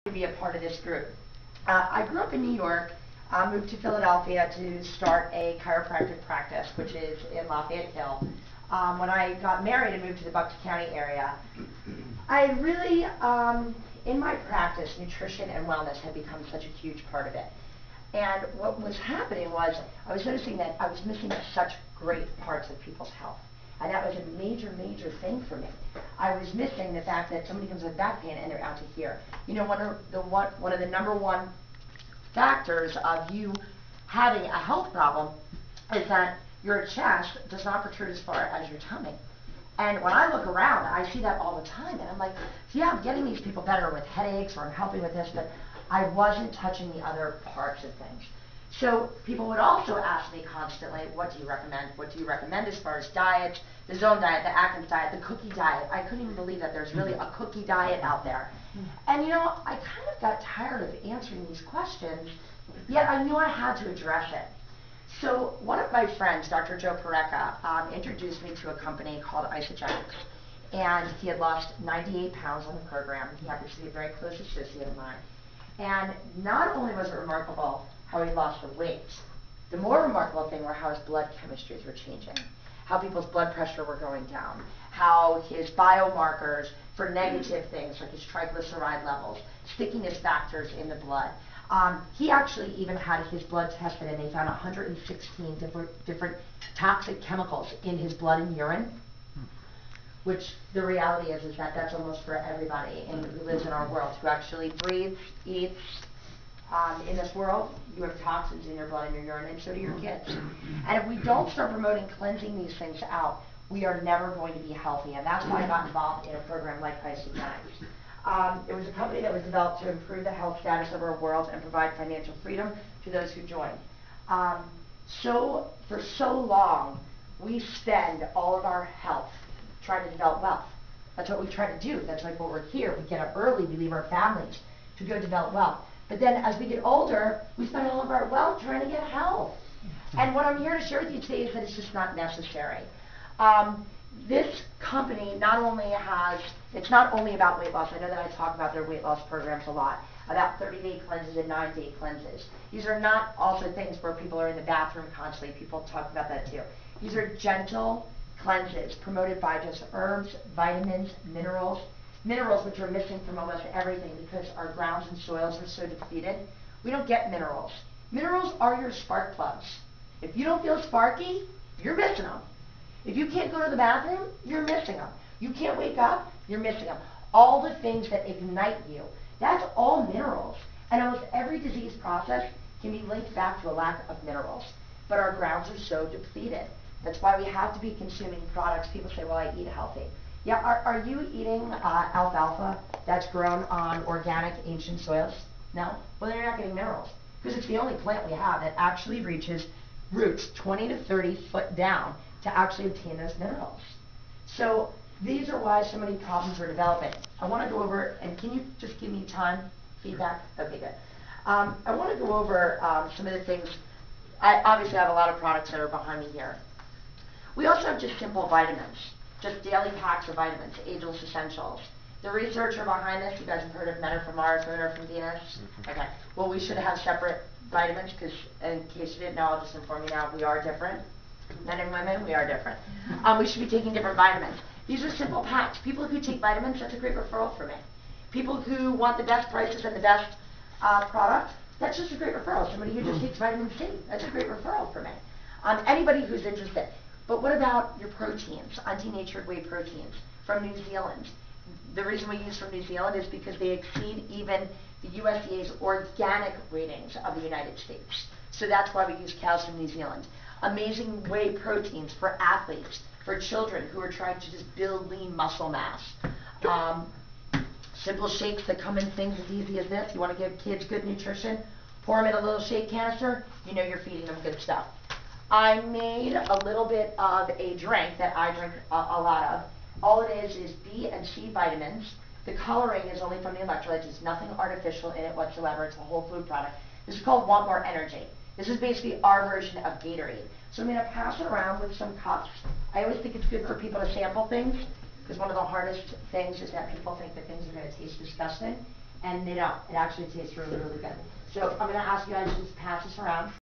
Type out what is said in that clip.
to be a part of this group. I grew up in New York, moved to Philadelphia to start a chiropractic practice, which is in Lafayette Hill. When I got married and moved to the Bucks County area, I really, in my practice, nutrition and wellness had become such a huge part of it. And what was happening was I was noticing that I was missing such great parts of people's health. And that was a major, major thing for me. I was missing the fact that somebody comes with back pain and they're out to here. You know, one of the number one factors of you having a health problem is that your chest does not protrude as far as your tummy. And when I look around, I see that all the time. And I'm like, yeah, I'm getting these people better with headaches, or I'm helping with this, but I wasn't touching the other parts of things. So people would also ask me constantly, what do you recommend? What do you recommend as far as diets, the Zone diet, the Atkins diet, the cookie diet? I couldn't even believe that there's really a cookie diet out there. And you know, I kind of got tired of answering these questions, yet I knew I had to address it. So one of my friends, Dr. Joe Pareca, introduced me to a company called Isagenix. And he had lost 98 pounds on the program. He happens to be a very close associate of mine. And not only was it remarkable how he lost the weight, the more remarkable thing were how his blood chemistries were changing, how people's blood pressure were going down, how his biomarkers for negative things like his triglyceride levels, stickiness factors in the blood. He actually even had his blood tested, and they found 116 different toxic chemicals in his blood and urine, which the reality is that that's almost for everybody who lives in our world, who actually breathes, eats. In this world, you have toxins in your blood and your urine, and so do your kids. And if we don't start promoting cleansing these things out, we are never going to be healthy. And that's why I got involved in a program like Isagenix. It was a company that was developed to improve the health status of our world and provide financial freedom to those who join. So for so long, we spend all of our health trying to develop wealth. That's what we try to do. That's like what we're here. We get up early, we leave our families to go develop wealth. But then as we get older, we spend all of our wealth trying to get health. And what I'm here to share with you today is that it's just not necessary. This company it's not only about weight loss. I know that I talk about their weight loss programs a lot, about 30-day cleanses and 9-day cleanses. These are not also things where people are in the bathroom constantly. People talk about that too. These are gentle cleanses promoted by just herbs, vitamins, minerals which are missing from almost everything because our grounds and soils are so depleted. We don't get minerals. Minerals are your spark plugs. If you don't feel sparky, you're missing them. If you can't go to the bathroom, you're missing them. You can't wake up, you're missing them. All the things that ignite you, that's all minerals. And almost every disease process can be linked back to a lack of minerals. But our grounds are so depleted. That's why we have to be consuming products. People say, well, I eat healthy. Yeah, are you eating alfalfa that's grown on organic ancient soils? No? Well, then you're not getting minerals, because it's the only plant we have that actually reaches roots 20 to 30 foot down to actually obtain those minerals. So these are why so many problems are developing. I want to go over, and can you just give me time, feedback? Okay, good. I want to go over some of the things. I obviously have a lot of products that are behind me here. We also have just simple vitamins. Just daily packs of vitamins, ageless essentials. The researcher behind this, you guys have heard of Men Are From Mars, Women Are From Venus? Okay. Well, we should have separate vitamins because, in case you didn't know, I'll just inform you now, we are different. Men and women, we are different. We should be taking different vitamins. These are simple packs. People who take vitamins, that's a great referral for me. People who want the best prices and the best product, that's just a great referral. Somebody who just takes vitamin C, that's a great referral for me. Anybody who's interested. But what about your proteins, undetatured whey proteins from New Zealand? The reason we use from New Zealand is because they exceed even the USDA's organic ratings of the United States. So that's why we use cows from New Zealand. Amazing whey proteins for athletes, for children who are trying to just build lean muscle mass. Simple shakes that come in things as easy as this. You want to give kids good nutrition, pour them in a little shake canister, you know you're feeding them good stuff. I made a little bit of a drink that I drink a lot of. All it is B and C vitamins. The coloring is only from the electrolytes. There's nothing artificial in it whatsoever. It's a whole food product. This is called Want More Energy. This is basically our version of Gatorade. So I'm going to pass it around with some cups. I always think it's good for people to sample things, because one of the hardest things is that people think that things are going to taste disgusting. and they don't. It actually tastes really, really good. So I'm going to ask you guys to just pass this around.